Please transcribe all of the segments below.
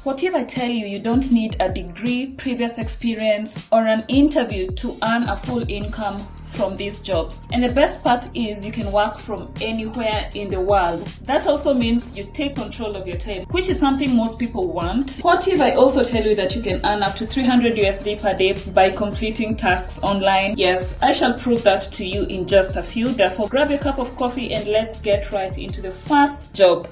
What if I tell you you don't need a degree, previous experience, or an interview to earn a full income from these jobs? And the best part is you can work from anywhere in the world. That also means you take control of your time, which is something most people want. What if I also tell you that you can earn up to 300 USD per day by completing tasks online? Yes, I shall prove that to you in just a few. Therefore, grab a cup of coffee and let's get right into the first job.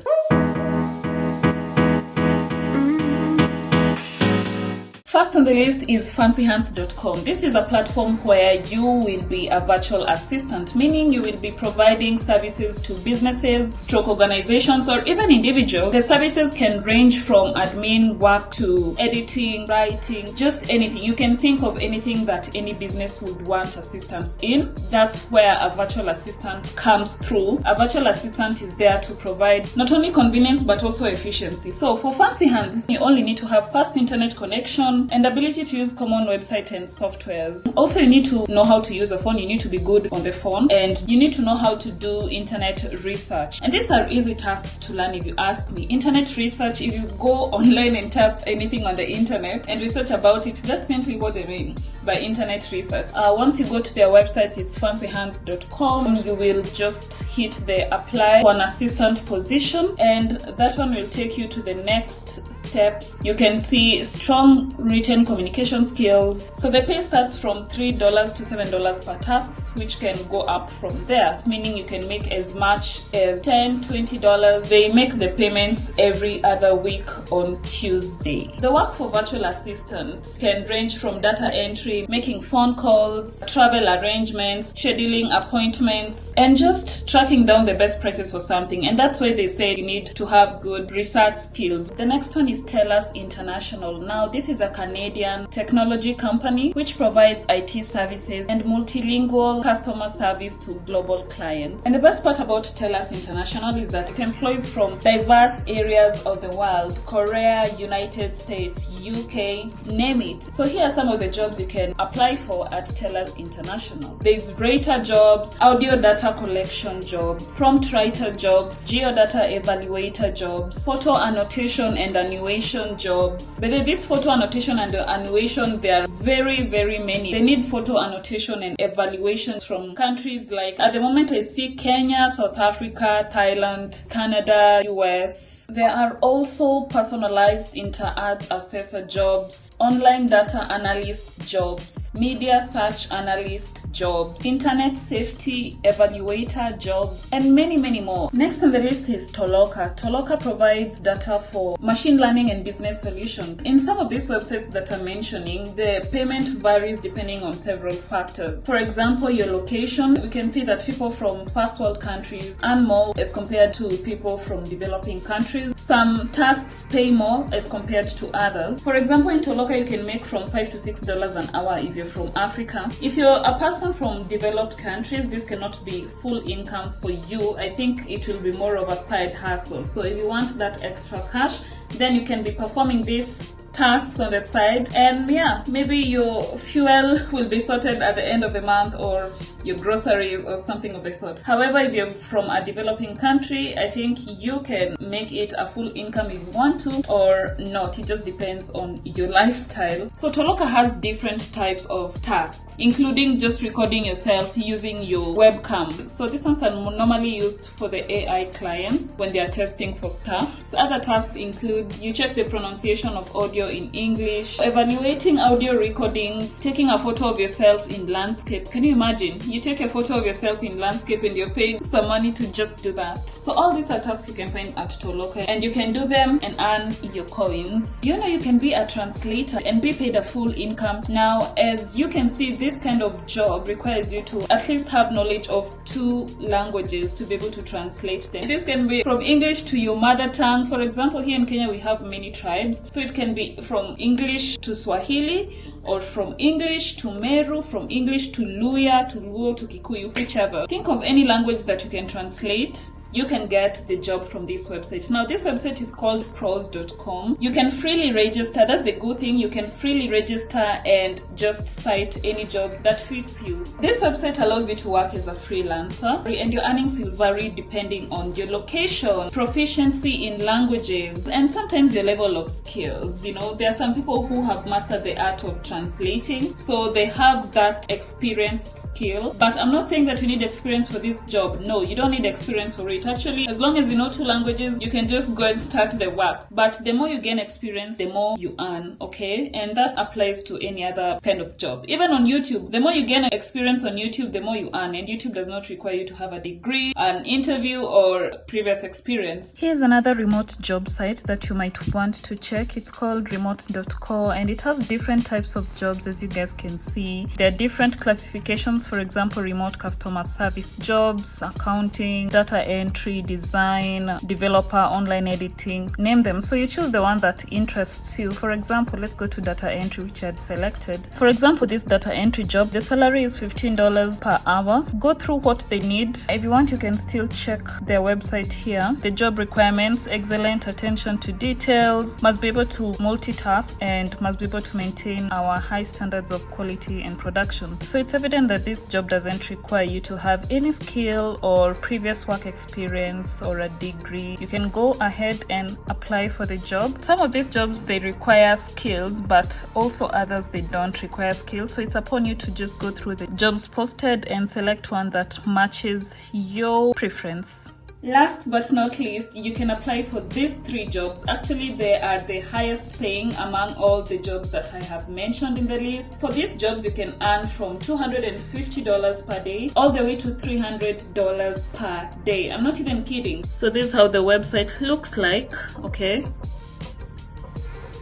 First on the list is fancyhands.com. This is a platform where you will be a virtual assistant, meaning you will be providing services to businesses, stroke organizations, or even individuals. The services can range from admin work to editing, writing, just anything. You can think of anything that any business would want assistance in. That's where a virtual assistant comes through. A virtual assistant is there to provide not only convenience but also efficiency. So for Fancy Hands, you only need to have fast internet connection and ability to use common website and softwares. Also, you need to know how to use a phone. You need to be good on the phone, and you need to know how to do internet research. And these are easy tasks to learn if you ask me. Internet research, if you go online and tap anything on the internet and research about it, that's simply what they mean by internet research. Once you go to their website, it's fancyhands.com. You will just hit the apply for an assistant position, and that one will take you to the next steps. You can see strong written communication skills. So the pay starts from $3 to $7 per tasks, which can go up from there, meaning you can make as much as $10, $20. They make the payments every other week on Tuesday. The work for virtual assistants can range from data entry, making phone calls, travel arrangements, scheduling appointments, and just tracking down the best prices for something. And that's why they say you need to have good research skills. The next one is TELUS International. Now, this is a Canadian technology company which provides IT services and multilingual customer service to global clients. And the best part about TELUS International is that it employs from diverse areas of the world: Korea, United States, UK, name it. So here are some of the jobs you can apply for at TELUS International. There's rater jobs, audio data collection jobs, prompt writer jobs, geodata evaluator jobs, photo annotation and annuation jobs. But this photo annotation and the annuation, there are very, very many. They need photo annotation and evaluations from countries like, at the moment I see Kenya, South Africa, Thailand, Canada, US. There are also personalized inter-art assessor jobs, online data analyst jobs, media search analyst jobs, internet safety evaluator jobs, and many, many more. Next on the list is Toloka. Toloka provides data for machine learning and business solutions. In some of these websites that I'm mentioning, the payment varies depending on several factors. For example, your location. We can see that people from first world countries earn more as compared to people from developing countries. Some tasks pay more as compared to others. For example, in Toloka, you can make from $5 to $6 an hour if you're from Africa. If you're a person from developed countries, this cannot be full income for you. I think it will be more of a side hustle. So if you want that extra cash, then you can be performing these tasks on the side, and yeah, maybe your fuel will be sorted at the end of the month, or your groceries or something of the sort. However, if you're from a developing country, I think you can make it a full income if you want to, or not. It just depends on your lifestyle. So Toloka has different types of tasks, including just recording yourself using your webcam. So these ones are normally used for the AI clients when they are testing for stuff. So other tasks include you check the pronunciation of audio in English, evaluating audio recordings, taking a photo of yourself in landscape. Can you imagine? You take a photo of yourself in landscape and you're paying some money to just do that. So all these are tasks you can find at Toloka, and you can do them and earn your coins. You know, you can be a translator and be paid a full income. Now, as you can see, this kind of job requires you to at least have knowledge of 2 languages to be able to translate them. This can be from English to your mother tongue. For example, here in Kenya, we have many tribes. So it can be from English to Swahili, or from English to Meru, from English to Luya, to Luo, to Kikuyu, whichever. Think of any language that you can translate you can get the job from this website. Now this website is called pros.com. You can freely register. That's the good thing. You can freely register and just cite any job that fits you. This website allows you to work as a freelancer, and your earnings will vary depending on your location, proficiency in languages, and sometimes your level of skills. You know, there are some people who have mastered the art of translating, so they have that experienced skill. But I'm not saying that you need experience for this job. No, you don't need experience for it. Actually, as long as you know 2 languages, you can just go and start the work. But the more you gain experience, the more you earn, okay? And that applies to any other kind of job. Even on YouTube, the more you gain experience on YouTube, the more you earn. And YouTube does not require you to have a degree, an interview, or previous experience. Here's another remote job site that you might want to check. It's called Remoteco, and it has different types of jobs, as you guys can see. There are different classifications. For example, remote customer service jobs, accounting, data entry, design, developer, online editing, name them. So you choose the one that interests you. For example, let's go to data entry, which I had selected. For example, this data entry job, the salary is $15 per hour. Go through what they need. If you want, you can still check their website here. The job requirements: excellent attention to details, must be able to multitask, and must be able to maintain our high standards of quality and production. So it's evident that this job doesn't require you to have any skill or previous work experience or a degree. You can go ahead and apply for the job. Some of these jobs, they require skills, but also others, they don't require skills. So it's upon you to just go through the jobs posted and select one that matches your preference. Last but not least, you can apply for these 3 jobs. Actually, they are the highest paying among all the jobs that I have mentioned in the list. For these jobs, you can earn from $250 per day all the way to $300 per day. I'm not even kidding. So this is how the website looks like, okay?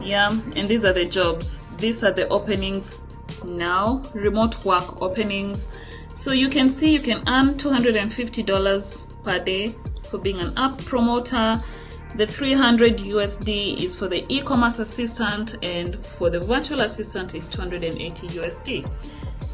Yeah, and these are the jobs. These are the openings now, remote work openings. So you can see you can earn $250 per day for being an app promoter. The 300 USD is for the e-commerce assistant, and for the virtual assistant is 280 USD.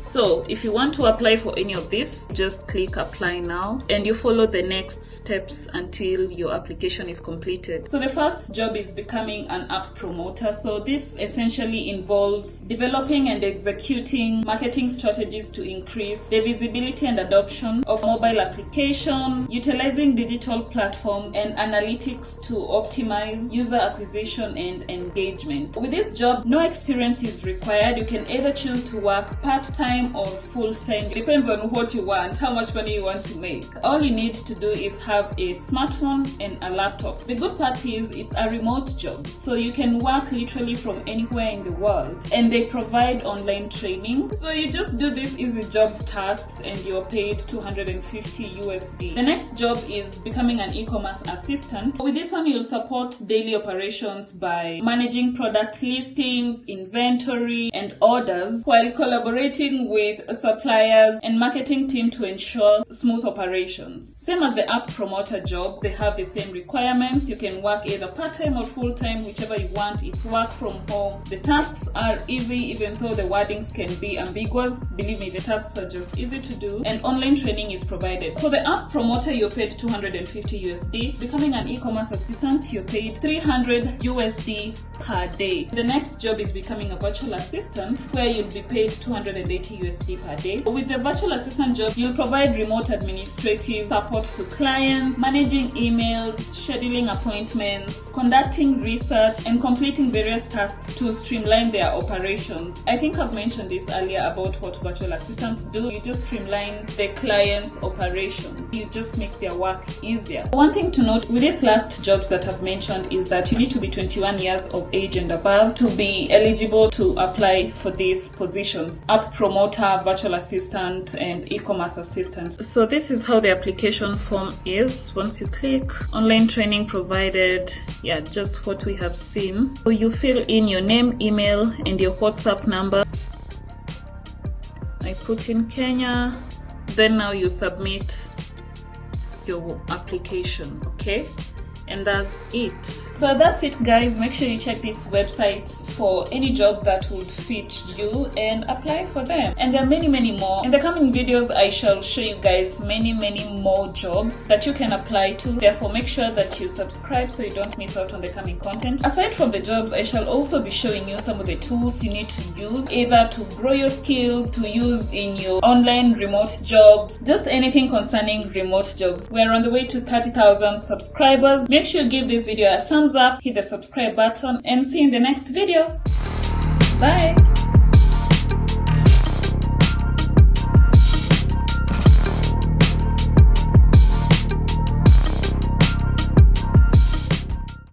So if you want to apply for any of this, just click apply now and you follow the next steps until your application is completed. So the first job is becoming an app promoter. So this essentially involves developing and executing marketing strategies to increase the visibility and adoption of mobile application, utilizing digital platforms and analytics to optimize user acquisition and engagement. With this job, no experience is required. You can either choose to work part-time or full-time. Depends on what you want, how much money you want to make. All you need to do is have a smartphone and a laptop. The good part is it's a remote job, so you can work literally from anywhere in the world, and they provide online training. So you just do these easy job tasks and you're paid 250 USD. The next job is becoming an e-commerce assistant. With this one, you'll support daily operations by managing product listings, inventory, and orders while collaborating with suppliers and marketing team to ensure smooth operations. Same as the app promoter job, they have the same requirements. You can work either part-time or full-time, whichever you want. It's work from home. The tasks are easy, even though the wordings can be ambiguous. Believe me, the tasks are just easy to do, and online training is provided. For the app promoter, you're paid 250 USD. Becoming an e-commerce assistant, you're paid 300 USD per day. The next job is becoming a virtual assistant, where you'll be paid 280 USD per day. With the virtual assistant job, you'll provide remote administrative support to clients, managing emails, scheduling appointments, conducting research, and completing various tasks to streamline their operations. I think I've mentioned this earlier about what virtual assistants do. You just streamline the client's operations. You just make their work easier. One thing to note with these last jobs that I've mentioned is that you need to be 21 years of age and above to be eligible to apply for these positions: app promoter, virtual assistant, and e-commerce assistant. So this is how the application form is. Once you click, online training provided, yeah, just what we have seen. So you fill in your name, email, and your WhatsApp number. I put in Kenya. Then now you submit your application, okay? And that's it. So that's it, guys. Make sure you check these websites for any job that would fit you and apply for them. And there are many more. In the coming videos, I shall show you guys many more jobs that you can apply to. Therefore, make sure that you subscribe so you don't miss out on the coming content. Aside from the jobs, I shall also be showing you some of the tools you need to use, either to grow your skills, to use in your online remote jobs, just anything concerning remote jobs. We're on the way to 30,000 subscribers. Make sure you give this video a thumbs up, hit the subscribe button, and see you in the next video. Bye.